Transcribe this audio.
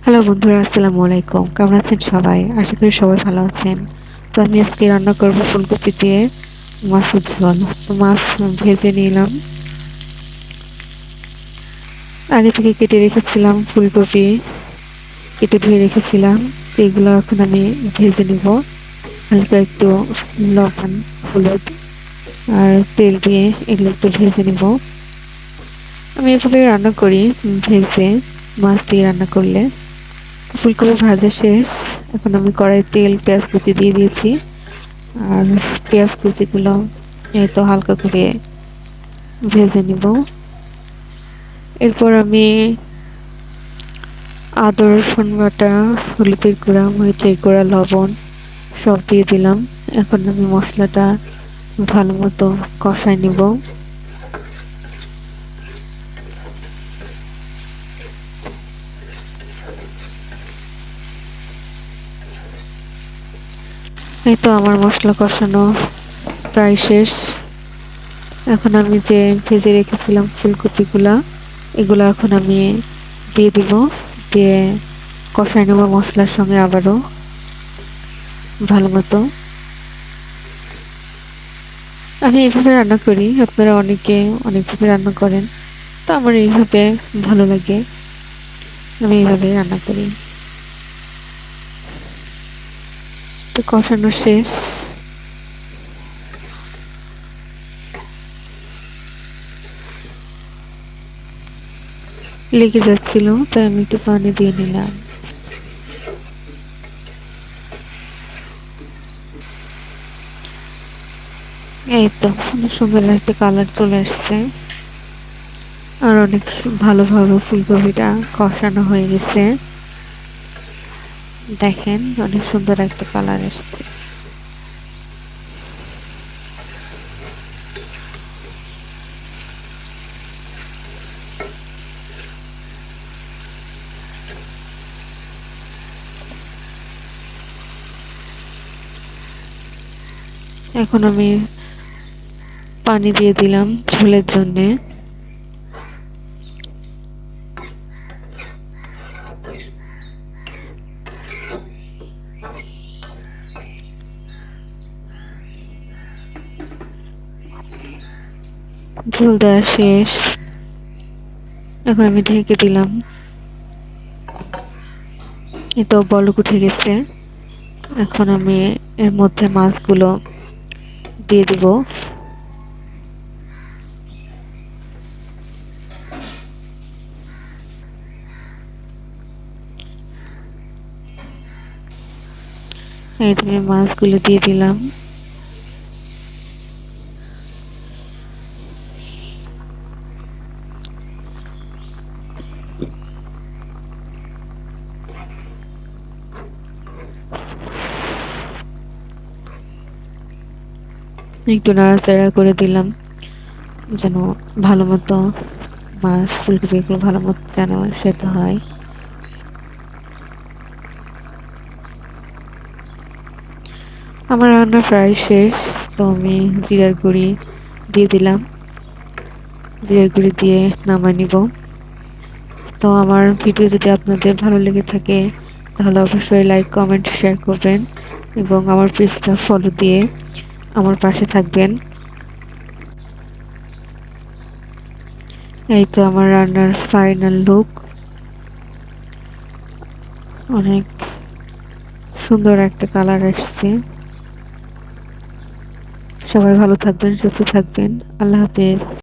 Hello বন্ধুরা, আসসালামু আলাইকুম। কেমন আছেন সবাই? আশা করি সবাই ভালো আছেন। তো আমি আজকে রান্না করব ফুলকপি দিয়ে মাছের ঝোল। তো মাছ ভেজে নিলাম। আগে থেকে কেটে রেখেছিলাম ফুলকপি, কেটে ধুয়ে রেখেছিলাম। তো এগুলো এখন আমি ভেজে নিব। হালকা একটু লবণ, হলুদ আর তেল দিয়ে এগুলো একটু ভেজে নিব। আমি এভাবে রান্না করি, ভেজে মাছ দিয়ে রান্না করলে। ফুলকপি ভাজা শেষ। এখন আমি কড়াইয়ে তেল, পেঁয়াজ কুচি দিয়ে দিয়েছি। আর পেঁয়াজ কুচিগুলো এই তো হালকা করে ভেজে নিব। এরপর আমি আদা, রসুন বাটা, হলুদের গুঁড়া, মরিচের গুঁড়া, লবণ সব দিয়ে দিলাম। এখন আমি মশলাটা ভালো মতো কষায় নিব। এই তো আমার মশলা কষানো প্রায় শেষ। এখন আমি যে ভেজে রেখেছিলাম ফুলকপিগুলা, এগুলো এখন আমি দিয়ে দিব। দিয়ে কষায় নেব মশলার সঙ্গে আবারও ভালো মতো। আমি এইভাবে রান্না করি, আপনারা অনেকে অনেকভাবে রান্না করেন। তো আমার এইভাবে ভালো লাগে, আমি এইভাবে রান্না করি। তো কষানো শেষ। লেগে যাচ্ছিল, তাই আমি একটু পানি দিয়ে নিলাম। এই তো অনেক সুন্দর একটা কালার চলে আসছে। আর অনেক ভালোভাবে ফুলকপিটা কষানো হয়ে গেছে। দেখেন অনেক সুন্দর একটা কালার আসছে। এখন আমি পানি দিয়ে দিলাম ঝোলের জন্যে। ঝোল দেওয়া শেষ। এখন আমি ঢেকে দিলাম। এই তো বলক উঠে গেছে। এখন আমি এর মধ্যে মাছগুলো দিয়ে দিব। এই তো আমি মাছগুলো দিয়ে দিলাম। একটু নাড়াচাড়া করে দিলাম যেন ভালো মতো মাছ ফুলকপিগুলো ভালো মতো যেন সেদ্ধ হয়। আমার রান্না প্রায় শেষ। তো আমি জিরার গুঁড়ি দিয়ে দিলাম। জিরার গুঁড়ি দিয়ে নামায় নিব। তো আমার ভিডিও যদি আপনাদের ভালো লেগে থাকে তাহলে অবশ্যই লাইক, কমেন্ট, শেয়ার করবেন এবং আমার পেজটা ফলো দিয়ে আমার পাশে থাকবেন। এই তো আমার রান্নার ফাইনাল লুক। অনেক সুন্দর একটা কালার আসছে। সবাই ভালো থাকবেন, সুস্থ থাকবেন। আল্লাহ হাফেজ।